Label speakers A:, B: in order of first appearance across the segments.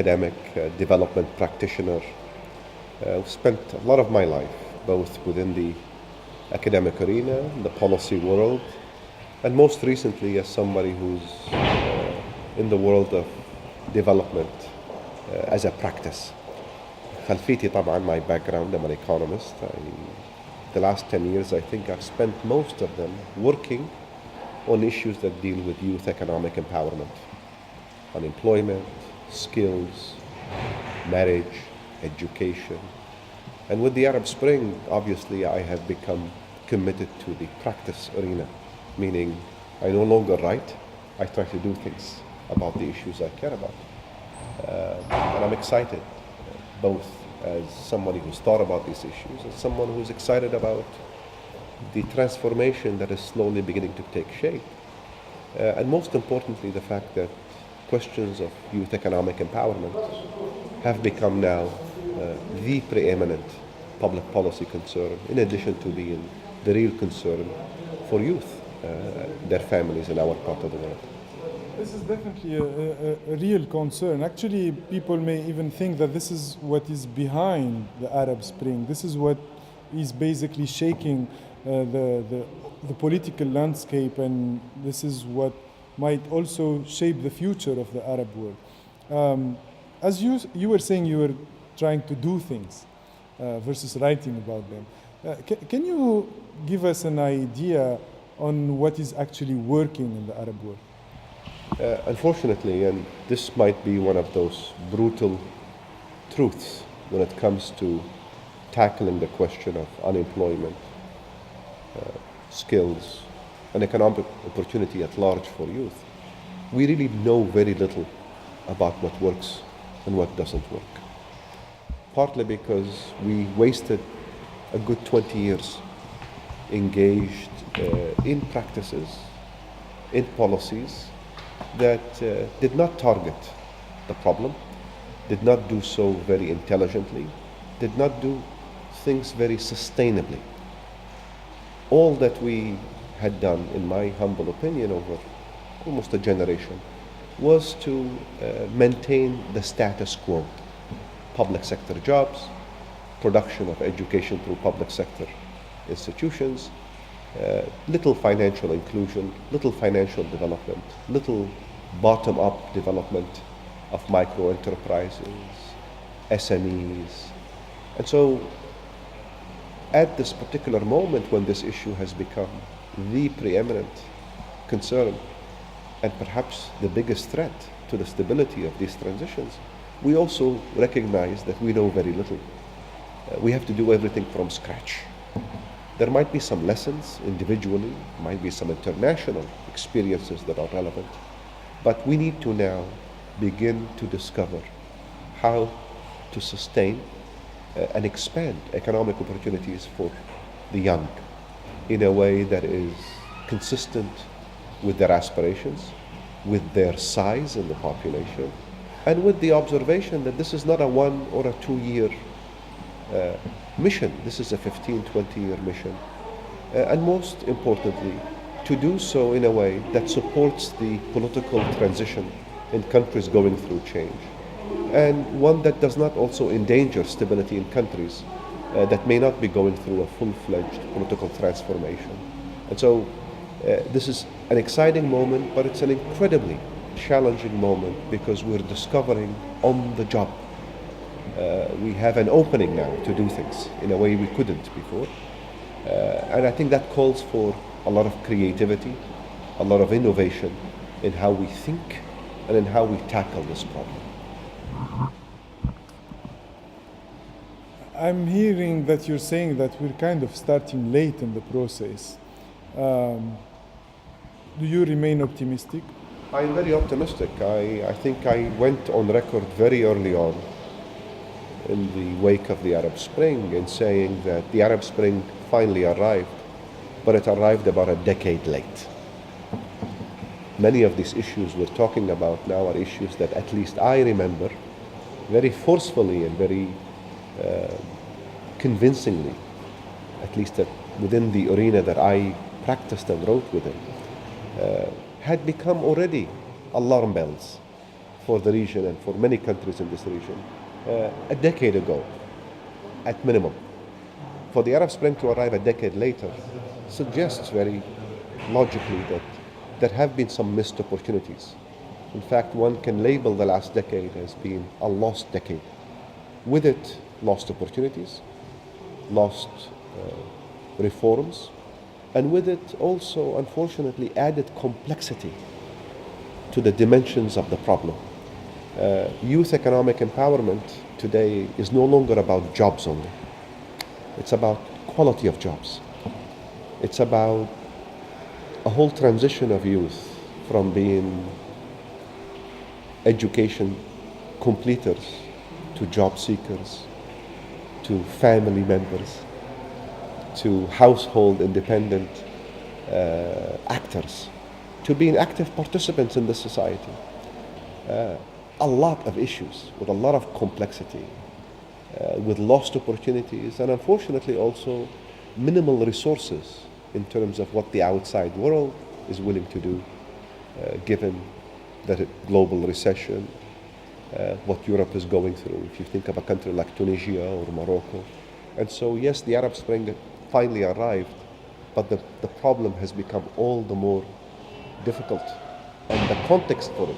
A: academic, development practitioner. I've spent a lot of my life both within the academic arena, the policy world, and most recently as somebody who's in the world of development as a practice. خلفيتي طبعا, my background, I'm an economist. The last 10 years I think I've spent most of them working on issues that deal with youth economic empowerment, unemployment, skills, marriage, education. And with the Arab Spring, obviously I have become committed to the practice arena, meaning I no longer write, I try to do things about the issues I care about. And I'm excited, both as somebody who's thought about these issues, as someone who's excited about the transformation that is slowly beginning to take shape. And most importantly, the fact that questions of youth economic empowerment have become now the preeminent public policy concern, in addition to being the real concern for youth, their families in our part of the world.
B: This is definitely a real concern. Actually, people may even think that this is what is behind the Arab Spring. This is what is basically shaking the political landscape, and this is what might also shape the future of the Arab world. As you were saying, you were trying to do things versus writing about them. Can you give us an idea on what is actually working in the Arab world?
A: Unfortunately, and this might be one of those brutal truths when it comes to tackling the question of unemployment, skills, and economic opportunity at large for youth, we really know very little about what works and what doesn't work. Partly because we wasted a good 20 years engaged in practices, in policies that did not target the problem, did not do so very intelligently, did not do things very sustainably. All that we had done, in my humble opinion, over almost a generation, was to maintain the status quo. Public sector jobs, production of education through public sector institutions, little financial inclusion, little financial development, little bottom-up development of micro enterprises, SMEs. And so at this particular moment when this issue has become the preeminent concern and perhaps the biggest threat to the stability of these transitions, we also recognize that we know very little. We have to do everything from scratch. There might be some lessons individually, might be some international experiences that are relevant, but we need to now begin to discover how to sustain and expand economic opportunities for the young in a way that is consistent with their aspirations, with their size in the population, and with the observation that this is not a 1 or a 2 year mission. This is a 15, 20-year mission. And most importantly, to do so in a way that supports the political transition in countries going through change, and one that does not also endanger stability in countries that may not be going through a full-fledged political transformation. And so this is an exciting moment, but it's an incredibly challenging moment because we're discovering on the job. We have an opening now to do things in a way we couldn't before. And I think that calls for a lot of creativity, a lot of innovation in how we think and in how we tackle this problem.
B: I'm hearing that you're saying that we're kind of starting late in the process. Do you remain optimistic?
A: I'm very optimistic. I think I went on record very early on in the wake of the Arab Spring in saying that the Arab Spring finally arrived, but it arrived about a decade late. Many of these issues we're talking about now are issues that at least I remember very forcefully and very convincingly, at least within the arena that I practiced and wrote within, had become already alarm bells for the region and for many countries in this region a decade ago, at minimum. For the Arab Spring to arrive a decade later suggests very logically that there have been some missed opportunities. In fact, one can label the last decade as being a lost decade. With it, lost opportunities, lost reforms, and with it also, unfortunately, added complexity to the dimensions of the problem. Youth economic empowerment today is no longer about jobs only. It's about quality of jobs. It's about a whole transition of youth from being education completers to job seekers, to family members, to household independent actors, to being active participants in this society. A lot of issues with a lot of complexity, with lost opportunities, and unfortunately also minimal resources in terms of what the outside world is willing to do, given the global recession, what Europe is going through, if you think of a country like Tunisia or Morocco. And so, yes, the Arab Spring finally arrived, but the problem has become all the more difficult, and the context for it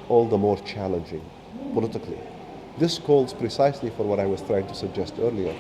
A: all the more challenging politically. This calls precisely for what I was trying to suggest earlier: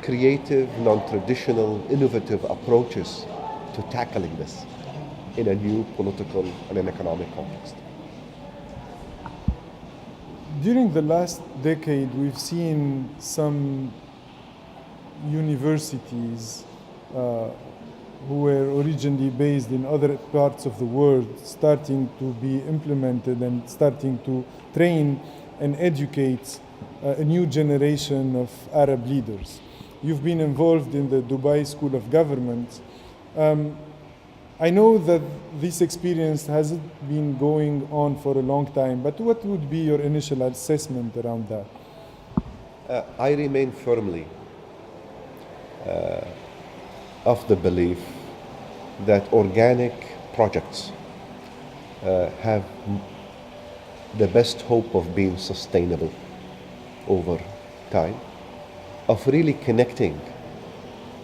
A: creative, non-traditional, innovative approaches to tackling this in a new political and an economic context.
B: During the last decade, we've seen some universities who were originally based in other parts of the world starting to be implemented and starting to train and educate a new generation of Arab leaders. You've been involved in the Dubai School of Government. I know that this experience hasn't been going on for a long time, but what would be your initial assessment around that?
A: I remain firmly of the belief that organic projects have the best hope of being sustainable over time, of really connecting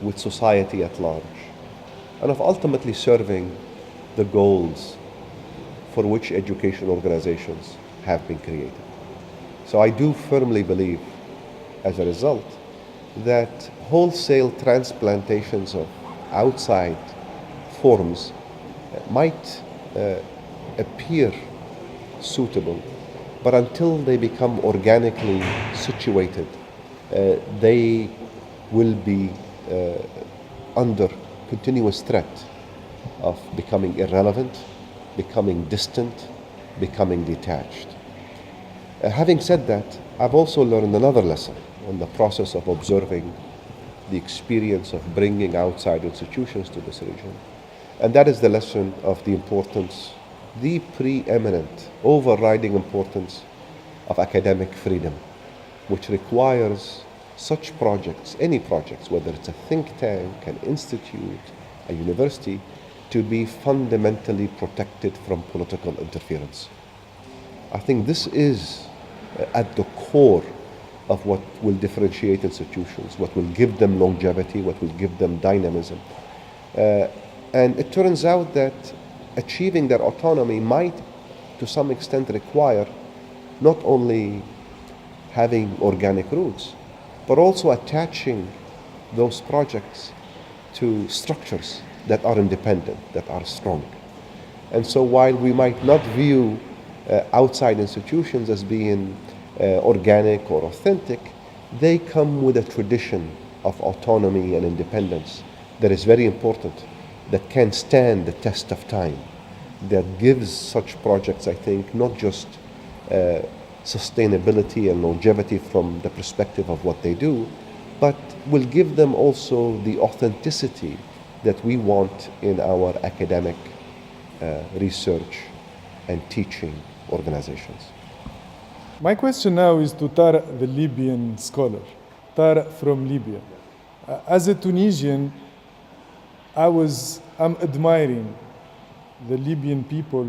A: with society at large, and of ultimately serving the goals for which education organizations have been created. So I do firmly believe, as a result, that wholesale transplantations of outside forms might appear suitable, but until they become organically situated, they will be under continuous threat of becoming irrelevant, becoming distant, becoming detached. Having said that, I've also learned another lesson in the process of observing the experience of bringing outside institutions to this region, and that is the lesson of the importance, the preeminent, overriding importance of academic freedom, which requires such projects, any projects, whether it's a think tank, an institute, a university, to be fundamentally protected from political interference. I think this is at the core of what will differentiate institutions, what will give them longevity, what will give them dynamism. And it turns out that achieving their autonomy might, to some extent, require not only having organic roots, but also attaching those projects to structures that are independent, that are strong. And so while we might not view outside institutions as being organic or authentic, they come with a tradition of autonomy and independence that is very important, that can stand the test of time, that gives such projects, I think, not just sustainability and longevity from the perspective of what they do, but will give them also the authenticity that we want in our academic research and teaching organizations.
B: My question now is to Tarik, the Libyan scholar, Tarik from Libya. As a Tunisian, I'm admiring the Libyan people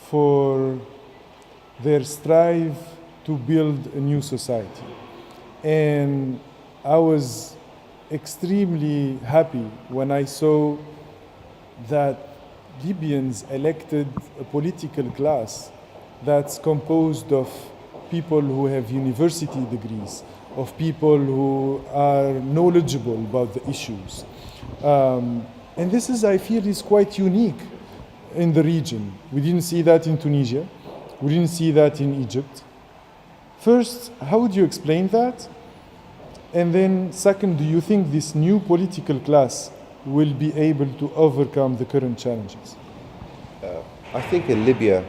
B: for their strive to build a new society. And I was extremely happy when I saw that Libyans elected a political class that's composed of people who have university degrees, of people who are knowledgeable about the issues. And this is, I feel, is quite unique in the region. We didn't see that in Tunisia. We didn't see that in Egypt. First, how would you explain that? And then second, do you think this new political class will be able to overcome the current challenges?
A: I think in Libya,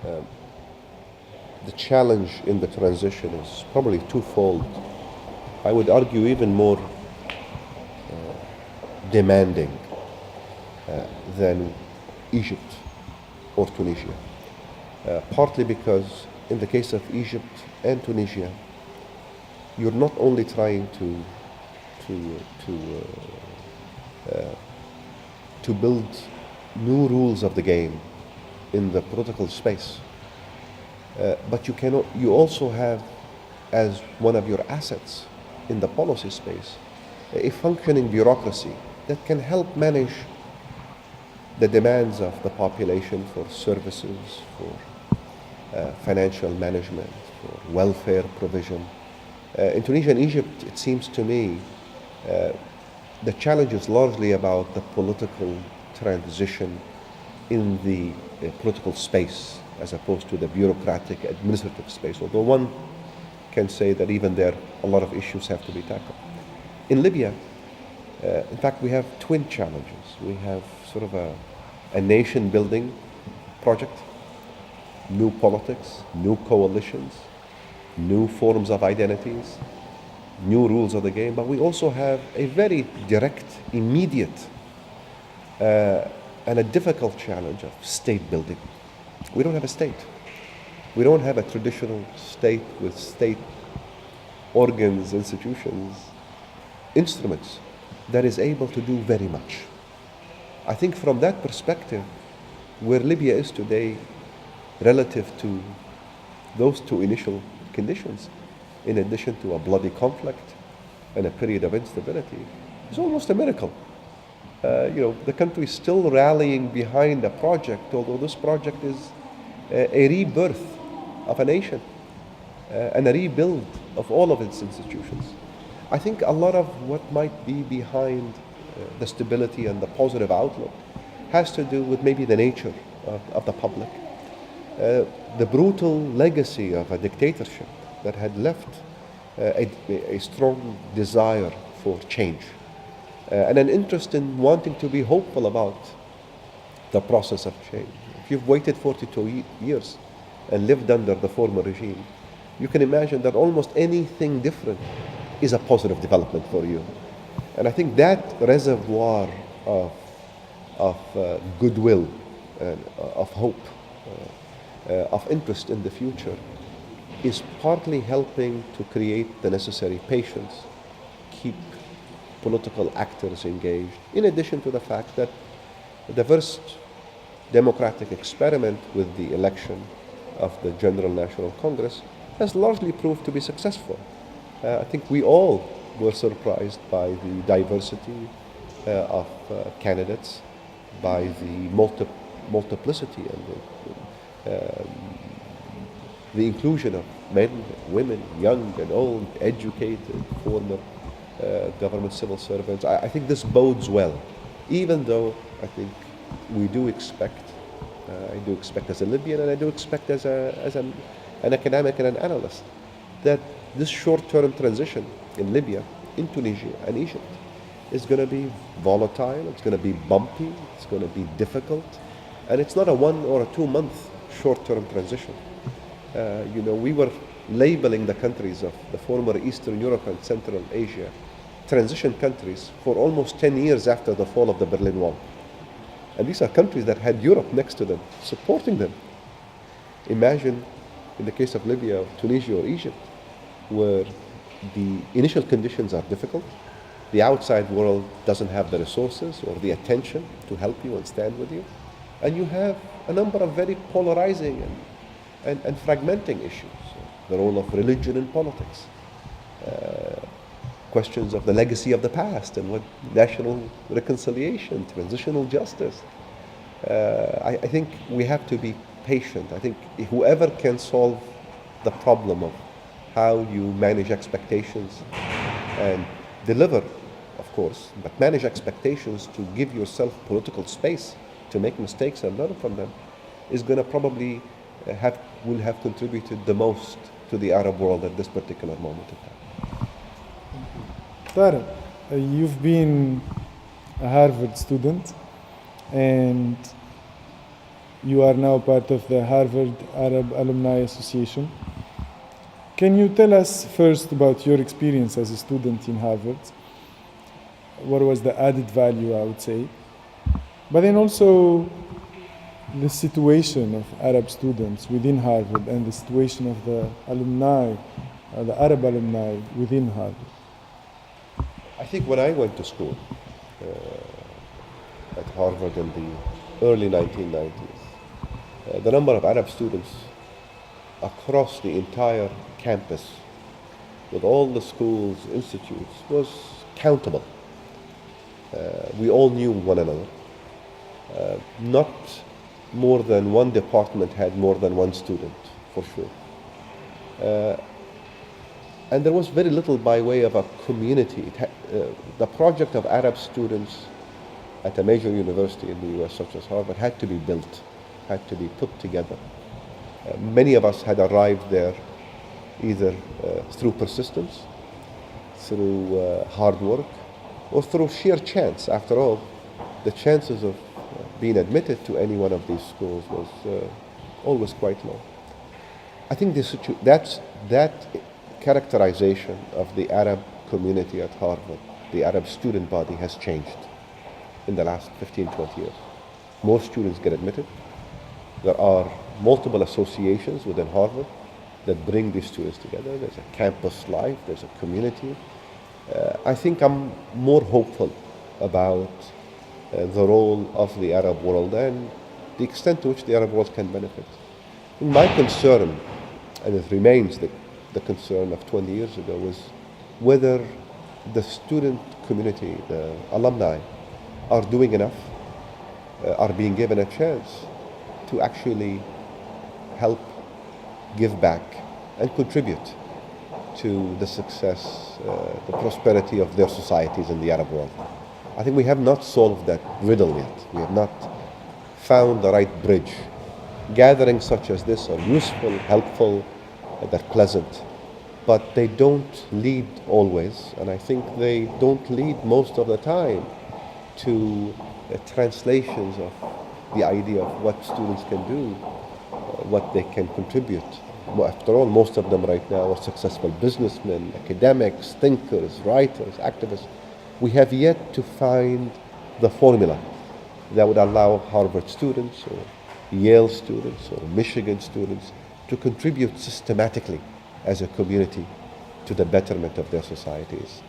A: the challenge in the transition is probably twofold. I would argue even more demanding than Egypt or Tunisia. Partly because in the case of Egypt and Tunisia, you're not only trying to build new rules of the game in the political space, but you also have as one of your assets in the policy space a functioning bureaucracy that can help manage the demands of the population for services, for financial management, for welfare provision. In Tunisia and Egypt, it seems to me the challenge is largely about the political transition in the political space as opposed to the bureaucratic administrative space, although one can say that even there a lot of issues have to be tackled. In Libya, in fact, we have twin challenges. We have sort of a nation building project, new politics, new coalitions, new forms of identities, new rules of the game, but we also have a very direct, immediate, and a difficult challenge of state building. We don't have a state. We don't have a traditional state with state organs, institutions, instruments that is able to do very much. I think from that perspective, where Libya is today relative to those two initial conditions, in addition to a bloody conflict and a period of instability, is almost a miracle. The country is still rallying behind a project, although this project is a rebirth of a nation and a rebuild of all of its institutions. I think a lot of what might be behind the stability and the positive outlook has to do with maybe the nature of the public, the brutal legacy of a dictatorship that had left a strong desire for change and an interest in wanting to be hopeful about the process of change. If you've waited 42 years and lived under the former regime, you can imagine that almost anything different is a positive development for you. And I think that reservoir of goodwill, and of hope, of interest in the future is partly helping to create the necessary patience, keep political actors engaged, in addition to the fact that the first democratic experiment with the election of the General National Congress has largely proved to be successful. I think we all were surprised by the diversity of candidates, by the multiplicity and the inclusion of men, women, young and old, educated, former government civil servants. I think this bodes well, even though I think we do expect, I do expect as a Libyan and I do expect as an academic and an analyst, that this short-term transition in Libya, in Tunisia and Egypt is going to be volatile, it's going to be bumpy, it's going to be difficult, and it's not a 1 or a 2 month short-term transition. We were labeling the countries of the former Eastern Europe and Central Asia transition countries for almost 10 years after the fall of the Berlin Wall. And these are countries that had Europe next to them, supporting them. Imagine in the case of Libya, or Tunisia or Egypt, where the initial conditions are difficult, the outside world doesn't have the resources or the attention to help you and stand with you, and you have a number of very polarizing and fragmenting issues, the role of religion in politics, questions of the legacy of the past and what national reconciliation, transitional justice. I think we have to be patient. I think whoever can solve the problem of how you manage expectations and deliver, of course, but manage expectations to give yourself political space to make mistakes and learn from them, is going to probably will have contributed the most to the Arab world at this particular moment in time.
B: Tarik, you've been a Harvard student and you are now part of the Harvard Arab Alumni Association. Can you tell us first about your experience as a student in Harvard? What was the added value, I would say? But then also the situation of Arab students within Harvard and the situation of the alumni, the Arab alumni within Harvard.
A: I think when I went to school at Harvard in the early 1990s, the number of Arab students across the entire campus with all the schools, institutes, was countable. We all knew one another. Not more than one department had more than one student, for sure. And there was very little by way of a community. The project of Arab students at a major university in the US, such as Harvard, had to be built, had to be put together. Many of us had arrived there either through persistence, through hard work, or through sheer chance. After all, the chances of being admitted to any one of these schools was always quite low. I think that characterization of the Arab community at Harvard, the Arab student body, has changed in the last 15, 20 years. More students get admitted. There are multiple associations within Harvard that bring these students together. There's a campus life, there's a community. I think I'm more hopeful about the role of the Arab world and the extent to which the Arab world can benefit. My concern, and it remains the concern of 20 years ago, was whether the student community, the alumni, are doing enough, are being given a chance to actually help give back and contribute to the success, the prosperity of their societies in the Arab world. I think we have not solved that riddle yet. We have not found the right bridge. Gatherings such as this are useful, helpful, they're pleasant, but they don't lead always, and I think they don't lead most of the time to translations of the idea of what students can do, what they can contribute. After all, most of them right now are successful businessmen, academics, thinkers, writers, activists. We have yet to find the formula that would allow Harvard students or Yale students or Michigan students to contribute systematically as a community to the betterment of their societies.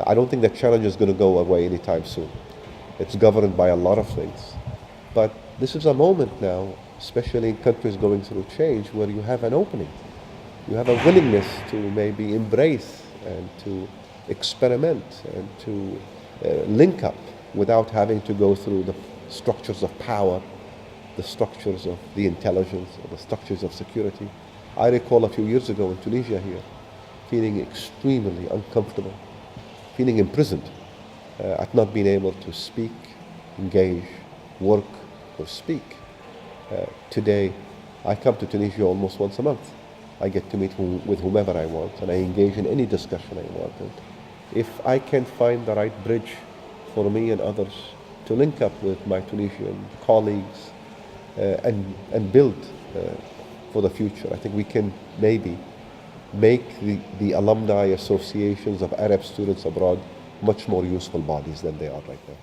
A: I don't think that challenge is going to go away anytime soon. It's governed by a lot of things. But this is a moment now, especially in countries going through change, where you have an opening. You have a willingness to maybe embrace and to experiment and to link up without having to go through the structures of power, the structures of the intelligence, or the structures of security. I recall a few years ago in Tunisia here, feeling extremely uncomfortable, feeling imprisoned at not being able to speak, engage, work, or speak. Today, I come to Tunisia almost once a month. I get to meet with whomever I want, and I engage in any discussion I want. And if I can find the right bridge for me and others to link up with my Tunisian colleagues and build for the future, I think we can maybe make the alumni associations of Arab students abroad much more useful bodies than they are right now.